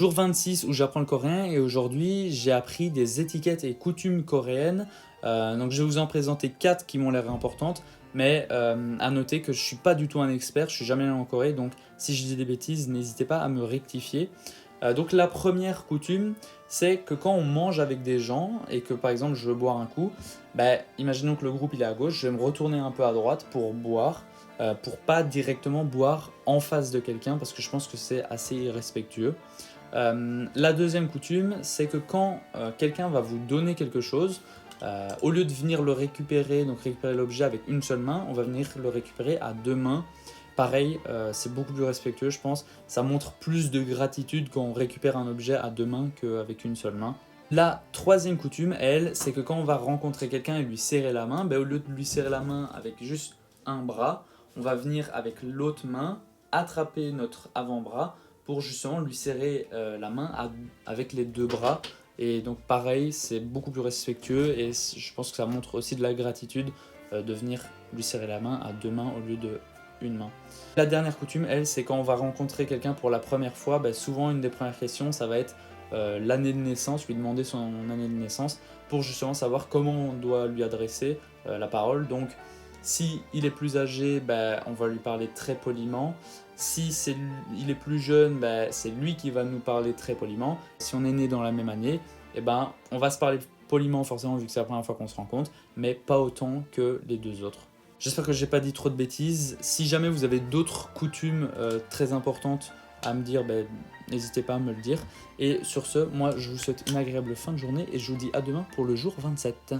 Jour 26 où j'apprends le coréen et aujourd'hui j'ai appris des étiquettes et coutumes coréennes. Donc je vais vous en présenter 4 qui m'ont l'air importantes, mais à noter que je ne suis pas du tout un expert, je suis jamais allé en Corée, donc si je dis des bêtises, n'hésitez pas à me rectifier. Donc la première coutume, c'est que quand on mange avec des gens et que par exemple je veux boire un coup, imaginons que le groupe il est à gauche, je vais me retourner un peu à droite pour boire, pour pas directement boire en face de quelqu'un parce que je pense que c'est assez irrespectueux. La deuxième coutume, c'est que quand quelqu'un va vous donner quelque chose, au lieu de venir le récupérer, donc récupérer l'objet avec une seule main, on va venir le récupérer à deux mains. Pareil, c'est beaucoup plus respectueux, je pense. Ça montre plus de gratitude quand on récupère un objet à deux mains qu'avec une seule main. La troisième coutume, elle, c'est que quand on va rencontrer quelqu'un et lui serrer la main, au lieu de lui serrer la main avec juste un bras, on va venir avec l'autre main attraper notre avant-bras pour justement lui serrer la main avec les deux bras. Et donc pareil, c'est beaucoup plus respectueux et je pense que ça montre aussi de la gratitude de venir lui serrer la main à deux mains au lieu de une main. La dernière coutume, elle, c'est quand on va rencontrer quelqu'un pour la première fois, souvent une des premières questions, ça va être l'année de naissance, lui demander son année de naissance pour justement savoir comment on doit lui adresser la parole. Donc si il est plus âgé, on va lui parler très poliment. Si il est plus jeune, c'est lui qui va nous parler très poliment. Si on est né dans la même année, on va se parler poliment forcément vu que c'est la première fois qu'on se rencontre, mais pas autant que les deux autres. J'espère que j'ai pas dit trop de bêtises. Si jamais vous avez d'autres coutumes très importantes à me dire, n'hésitez pas à me le dire. Et sur ce, moi je vous souhaite une agréable fin de journée et je vous dis à demain pour le jour 27.